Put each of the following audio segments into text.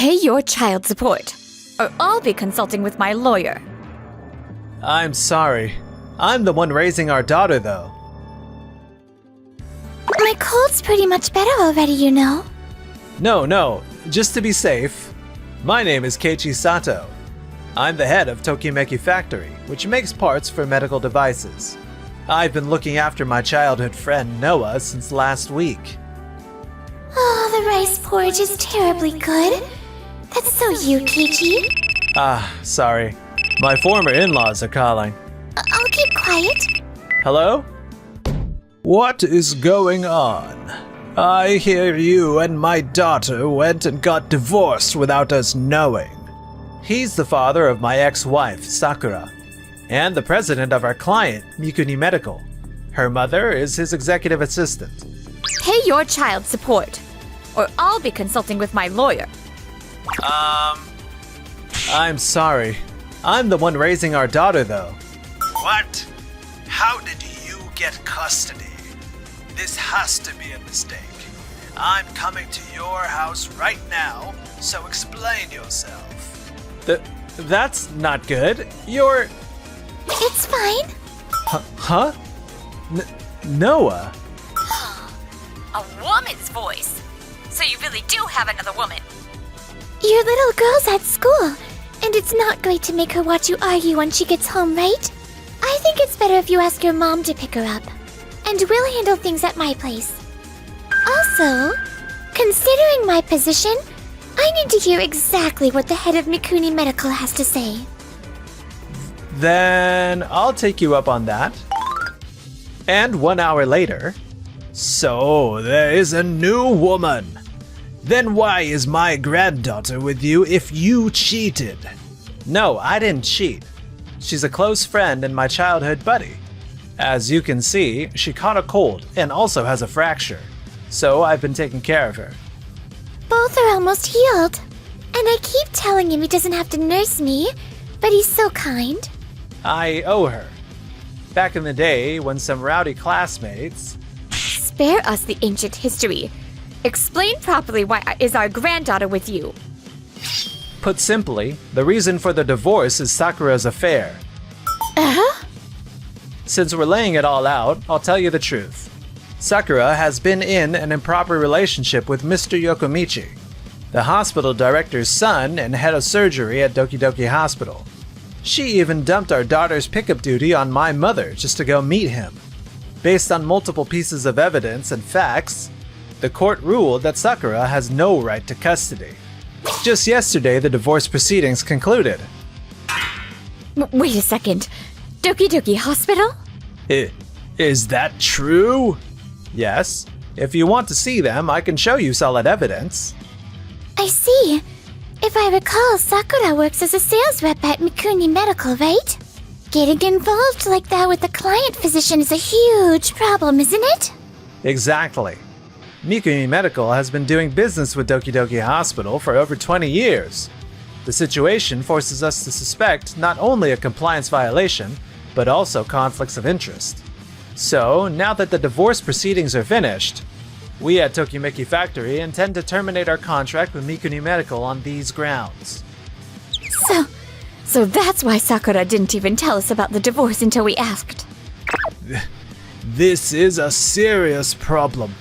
Pay your child support, or I'll be consulting with my lawyer. I'm sorry. I'm the one raising our daughter, though. My cold's pretty much better already, you know. No, just to be safe. My name is Keiichi Sato. I'm the head of Tokimeki Factory, which makes parts for medical devices. I've been looking after my childhood friend Noah since last week. Oh, the rice porridge is terribly good. That's so you, Keiichi. Sorry. My former in-laws are calling. I'll keep quiet. Hello? What is going on? I hear you and my daughter went and got divorced without us knowing. He's the father of my ex-wife, Sakura, and the president of our client, Mikuni Medical. Her mother is his executive assistant. Pay your child support, or I'll be consulting with my lawyer. I'm sorry. I'm the one raising our daughter, though. What? How did you get custody? This has to be a mistake. I'm coming to your house right now, so explain yourself. That's not good. You're... It's fine. Huh? Noah? A woman's voice. So you really do have another woman. Your little girl's at school, and it's not great to make her watch you argue when she gets home, right? I think it's better if you ask your mom to pick her up. And we'll handle things at my place. Also, considering my position, I need to hear exactly what the head of Mikuni Medical has to say. Then I'll take you up on that. And 1 hour later... So, there is a new woman. Then why is my granddaughter with you if you cheated? No, I didn't cheat. She's a close friend and my childhood buddy. As you can see, she caught a cold and also has a fracture. So I've been taking care of her. Both are almost healed. And I keep telling him he doesn't have to nurse me, but he's so kind. I owe her. Back in the day, when some rowdy classmates... Spare us the ancient history. Explain properly why is our granddaughter with you. Put simply, the reason for the divorce is Sakura's affair. Uh-huh. Since we're laying it all out, I'll tell you the truth. Sakura has been in an improper relationship with Mr. Yokomichi, the hospital director's son and head of surgery at Doki Doki Hospital. She even dumped our daughter's pickup duty on my mother just to go meet him. Based on multiple pieces of evidence and facts, the court ruled that Sakura has no right to custody. Just yesterday, the divorce proceedings concluded. Wait a second. Doki Doki Hospital? Is that true? Yes. If you want to see them, I can show you solid evidence. I see. If I recall, Sakura works as a sales rep at Mikuni Medical, right? Getting involved like that with the client physician is a huge problem, isn't it? Exactly. Mikuni Medical has been doing business with Doki Doki Hospital for over 20 years. The situation forces us to suspect not only a compliance violation, but also conflicts of interest. So, now that the divorce proceedings are finished, we at Tokimeki Factory intend to terminate our contract with Mikuni Medical on these grounds. So that's why Sakura didn't even tell us about the divorce until we asked. This is a serious problem.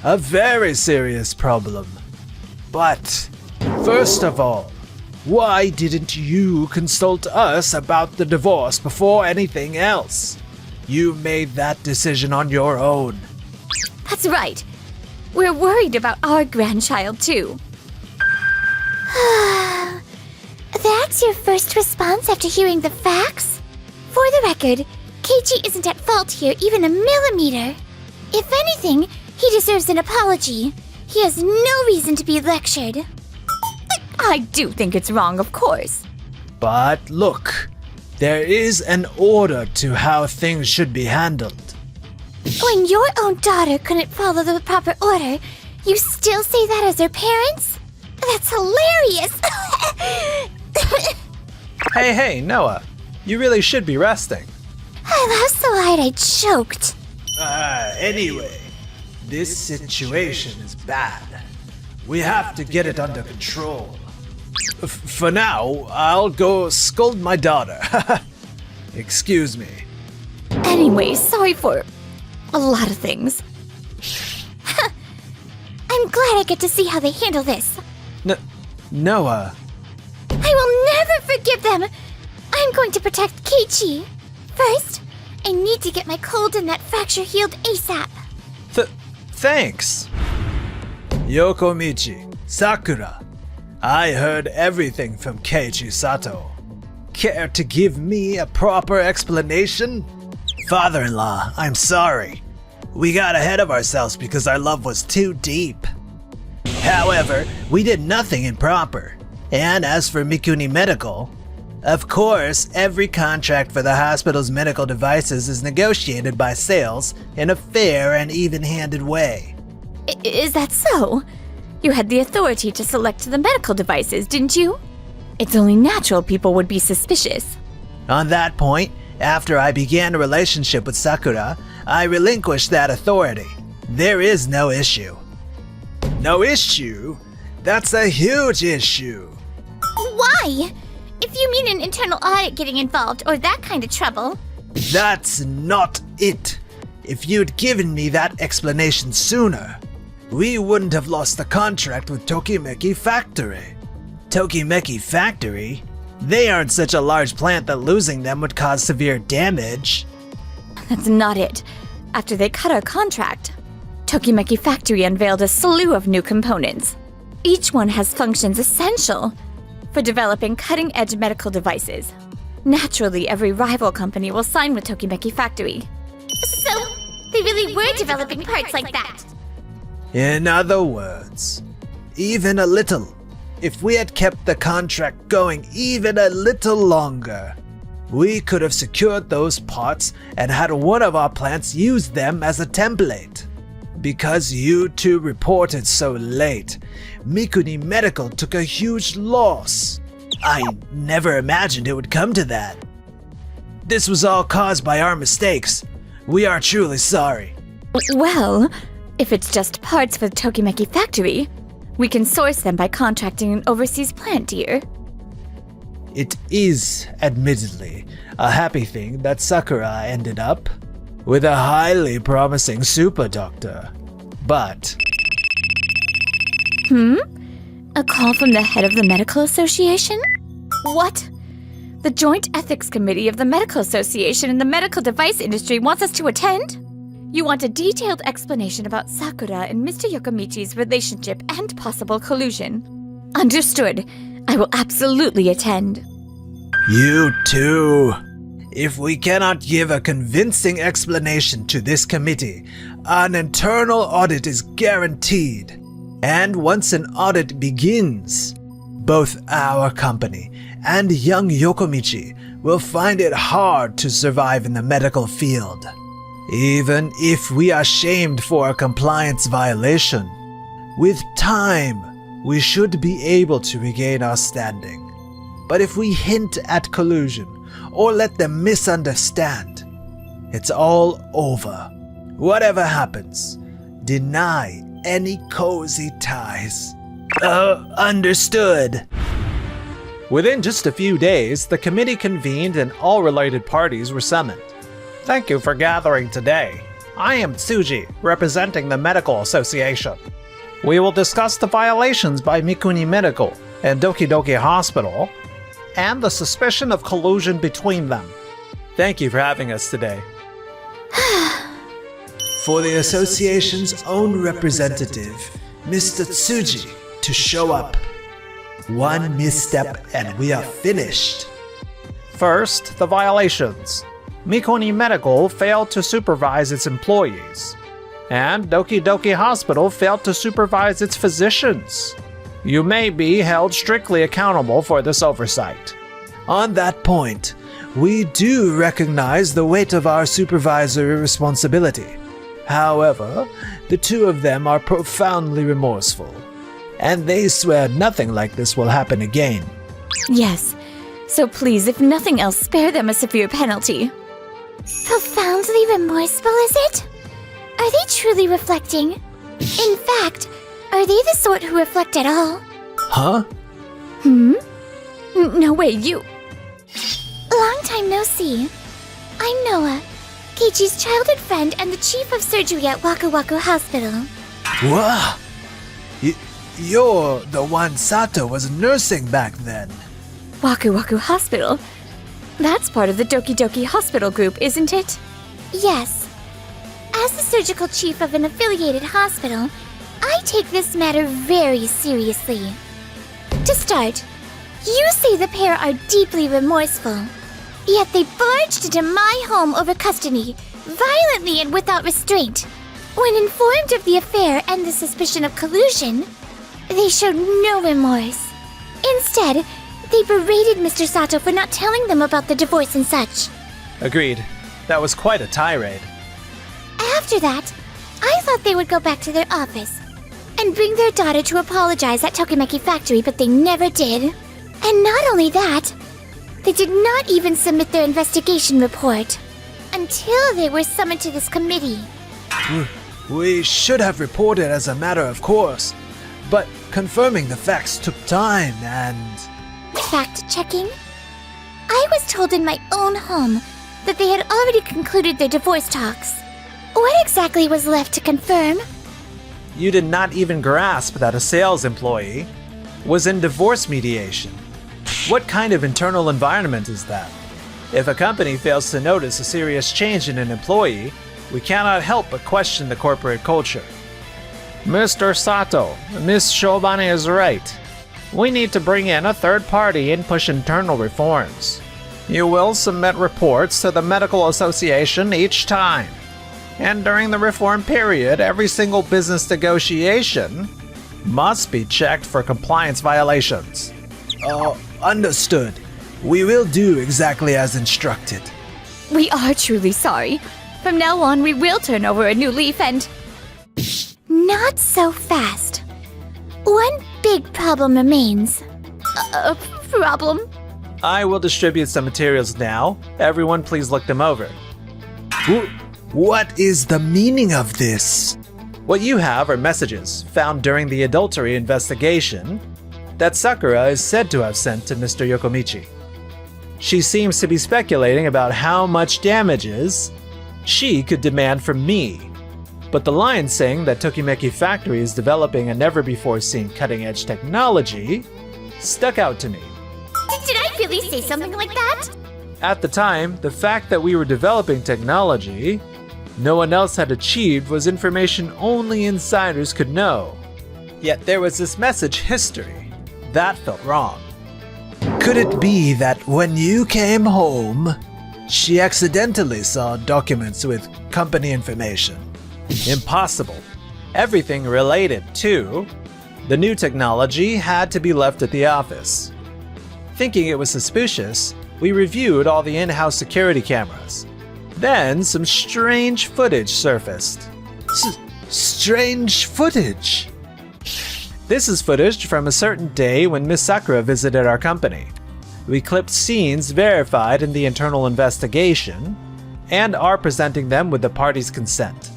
A very serious problem. But, first of all, why didn't you consult us about the divorce before anything else? You made that decision on your own. That's right. We're worried about our grandchild, too. That's your first response after hearing the facts? For the record, Keiichi isn't at fault here even a millimeter. If anything, he deserves an apology. He has no reason to be lectured. I do think it's wrong, of course. But look, there is an order to how things should be handled. When your own daughter couldn't follow the proper order, you still say that as her parents? That's hilarious! Hey, Noah. You really should be resting. I laughed so hard I choked. Anyway, this situation is bad. We have to get it under control. For now, I'll go scold my daughter. Excuse me. Anyway, sorry for a lot of things. I'm glad I get to see how they handle this. Noah. I will never forgive them. I'm going to protect Keiichi. First, I need to get my cold and that fracture healed ASAP. Thanks. Yokomichi, Sakura. I heard everything from Keiichi Sato. Care to give me a proper explanation? Father-in-law, I'm sorry. We got ahead of ourselves because our love was too deep. However, we did nothing improper. And as for Mikuni Medical, of course, every contract for the hospital's medical devices is negotiated by sales in a fair and even-handed way. Is that so? You had the authority to select the medical devices, didn't you? It's only natural people would be suspicious. On that point, after I began a relationship with Sakura, I relinquished that authority. There is no issue. No issue? That's a huge issue. Why? If you mean an internal audit getting involved or that kind of trouble. That's not it. If you'd given me that explanation sooner, we wouldn't have lost the contract with Tokimeki Factory. Tokimeki Factory? They aren't such a large plant that losing them would cause severe damage. That's not it. After they cut our contract, Tokimeki Factory unveiled a slew of new components. Each one has functions essential for developing cutting-edge medical devices. Naturally, every rival company will sign with Tokimeki Factory. So, they really were developing parts like that. In other words, even a little. If we had kept the contract going even a little longer, we could have secured those parts and had one of our plants use them as a template. Because you two reported so late, Mikuni Medical took a huge loss. I never imagined it would come to that. This was all caused by our mistakes. We are truly sorry. Well, if it's just parts for the Tokimeki Factory, we can source them by contracting an overseas plant, dear. It is, admittedly, a happy thing that Sakura ended up with a highly promising super doctor. But... A call from the head of the Medical Association? What? The Joint Ethics Committee of the Medical Association and the medical device industry wants us to attend? You want a detailed explanation about Sakura and Mr. Yokomichi's relationship and possible collusion. Understood. I will absolutely attend. You too. If we cannot give a convincing explanation to this committee, an internal audit is guaranteed. And once an audit begins, both our company and young Yokomichi will find it hard to survive in the medical field. Even if we are shamed for a compliance violation, with time, we should be able to regain our standing. But if we hint at collusion or let them misunderstand, it's all over. Whatever happens, deny any cozy ties. Understood. Within just a few days, the committee convened and all related parties were summoned. Thank you for gathering today. I am Tsuji, representing the Medical Association. We will discuss the violations by Mikuni Medical and Doki Doki Hospital, and the suspicion of collusion between them. Thank you for having us today. For the association's own representative, Mr. Tsuji, to show up. One misstep and we are finished. First, the violations. Mikuni Medical failed to supervise its employees, and Doki Doki Hospital failed to supervise its physicians. You may be held strictly accountable for this oversight. On that point, we do recognize the weight of our supervisory responsibility. However, the two of them are profoundly remorseful, and they swear nothing like this will happen again. Yes. So please, if nothing else, spare them a severe penalty. Profoundly remorseful, is it? Are they truly reflecting? In fact, are they the sort who reflect at all? Huh? No way, you... Long time no see. I'm Noah, Keiichi's childhood friend and the chief of surgery at Waku Waku Hospital. Wow! You're the one Sato was nursing back then. Waku Waku Hospital? That's part of the Doki Doki Hospital group, isn't it? Yes. As the surgical chief of an affiliated hospital, I take this matter very seriously. To start, you say the pair are deeply remorseful. Yet they barged into my home over custody, violently and without restraint. When informed of the affair and the suspicion of collusion, they showed no remorse. Instead, they berated Mr. Sato for not telling them about the divorce and such. Agreed. That was quite a tirade. After that, I thought they would go back to their office and bring their daughter to apologize at Tokimeki Factory, but they never did. And not only that, they did not even submit their investigation report until they were summoned to this committee. We should have reported as a matter of course, but confirming the facts took time and... Fact-checking? I was told in my own home that they had already concluded their divorce talks. What exactly was left to confirm? You did not even grasp that a sales employee was in divorce mediation. What kind of internal environment is that? If a company fails to notice a serious change in an employee, we cannot help but question the corporate culture. Mr. Sato, Miss Shobane is right. We need to bring in a third party and push internal reforms. You will submit reports to the Medical Association each time. And during the reform period, every single business negotiation must be checked for compliance violations. Understood. We will do exactly as instructed. We are truly sorry. From now on, we will turn over a new leaf and... Not so fast. One big problem remains. A problem? I will distribute some materials now. Everyone please look them over. What is the meaning of this? What you have are messages found during the adultery investigation that Sakura is said to have sent to Mr. Yokomichi. She seems to be speculating about how much damages she could demand from me. But the line saying that Tokimeki Factory is developing a never-before-seen cutting-edge technology stuck out to me. Did I really say something like that? At the time, the fact that we were developing technology no one else had achieved was information only insiders could know. Yet there was this message history. That felt wrong. Could it be that when you came home, she accidentally saw documents with company information? Impossible. Everything related to the new technology had to be left at the office. Thinking it was suspicious, we reviewed all the in-house security cameras. Then some strange footage surfaced. Strange footage? This is footage from a certain day when Miss Sakura visited our company. We clipped scenes verified in the internal investigation and are presenting them with the party's consent.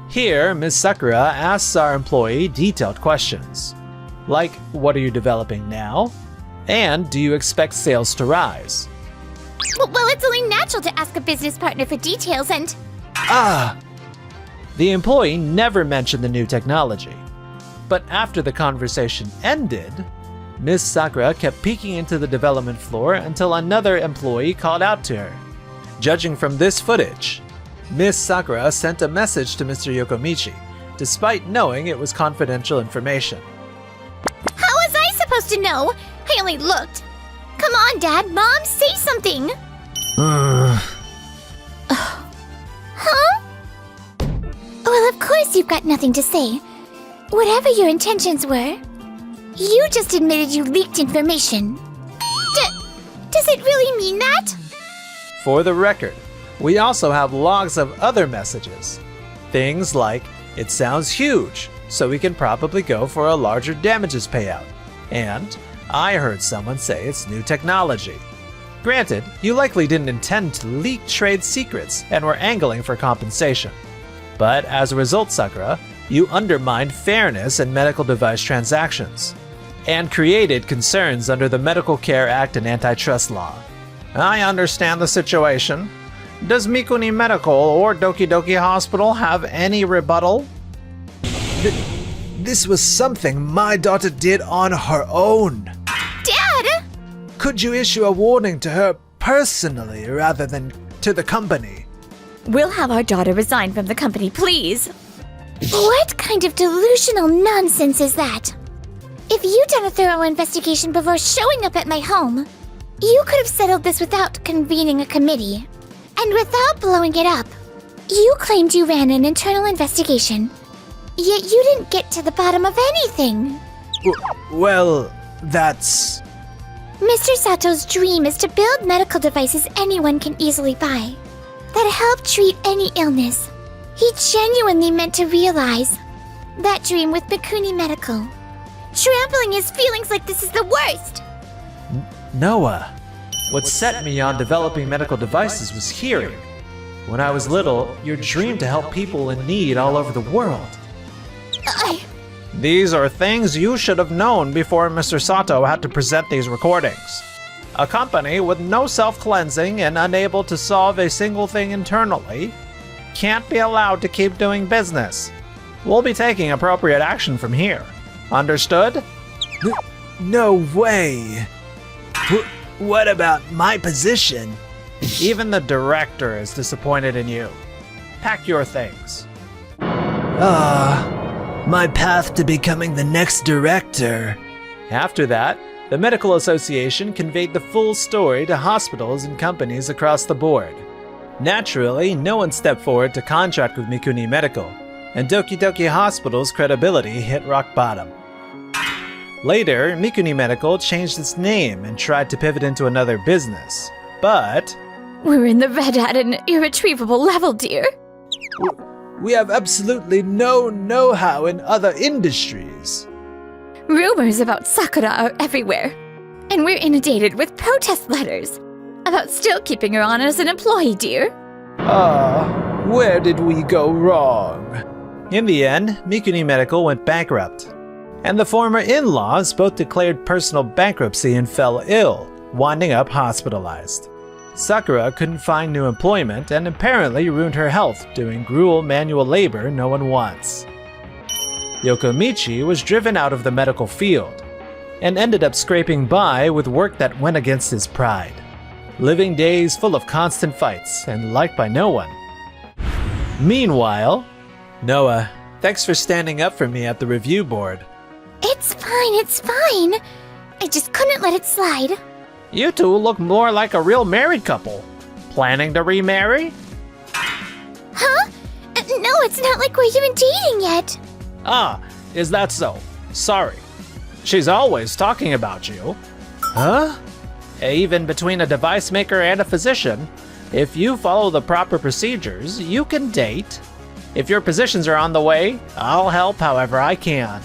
Here, Miss Sakura asks our employee detailed questions, like what are you developing now? And do you expect sales to rise? Well, it's only natural to ask a business partner for details and... The employee never mentioned the new technology. But after the conversation ended, Miss Sakura kept peeking into the development floor until another employee called out to her. Judging from this footage, Miss Sakura sent a message to Mr. Yokomichi, despite knowing it was confidential information. How was I supposed to know? I only looked. Come on, Dad, Mom, say something! Huh? Well, of course you've got nothing to say. Whatever your intentions were, you just admitted you leaked information. Does it really mean that? For the record, we also have logs of other messages. Things like, it sounds huge, so we can probably go for a larger damages payout. And, I heard someone say it's new technology. Granted, you likely didn't intend to leak trade secrets and were angling for compensation. But as a result, Sakura, you undermined fairness in medical device transactions. and created concerns under the Medical Care Act and antitrust law. I understand the situation. Does Mikuni Medical or Doki Doki Hospital have any rebuttal? This was something my daughter did on her own. Dad! Could you issue a warning to her personally rather than to the company? We'll have our daughter resign from the company, please. What kind of delusional nonsense is that? If you'd done a thorough investigation before showing up at my home, you could have settled this without convening a committee. And without blowing it up. You claimed you ran an internal investigation. Yet you didn't get to the bottom of anything. Well, that's... Mr. Sato's dream is to build medical devices anyone can easily buy that help treat any illness. He genuinely meant to realize that dream with Mikuni Medical. Trampling his feelings like this is the worst. Noah. What set me on developing medical devices was hearing. When I was little, your dream to help people in need all over the world. These are things you should have known before Mr. Sato had to present these recordings. A company with no self-cleansing and unable to solve a single thing internally can't be allowed to keep doing business. We'll be taking appropriate action from here. Understood? No way. What about my position? Even the director is disappointed in you. Pack your things. My path to becoming the next director. After that, the Medical Association conveyed the full story to hospitals and companies across the board. Naturally, no one stepped forward to contract with Mikuni Medical, and Doki Doki Hospital's credibility hit rock bottom. Later, Mikuni Medical changed its name and tried to pivot into another business, but... We're in the red at an irretrievable level, dear. We have absolutely no know-how in other industries. Rumors about Sakura are everywhere, and we're inundated with protest letters about still keeping her on as an employee, dear. Where did we go wrong? In the end, Mikuni Medical went bankrupt, and the former in-laws both declared personal bankruptcy and fell ill, winding up hospitalized. Sakura couldn't find new employment and apparently ruined her health doing gruel manual labor no one wants. Yokomichi was driven out of the medical field and ended up scraping by with work that went against his pride, living days full of constant fights and liked by no one. Meanwhile, Noah, thanks for standing up for me at the review board. It's fine. I just couldn't let it slide. You two look more like a real married couple. Planning to remarry? Huh? No, it's not like we're even dating yet. Ah, is that so? Sorry. She's always talking about you. Huh? Even between a device maker and a physician, if you follow the proper procedures, you can date. If your positions are on the way, I'll help however I can.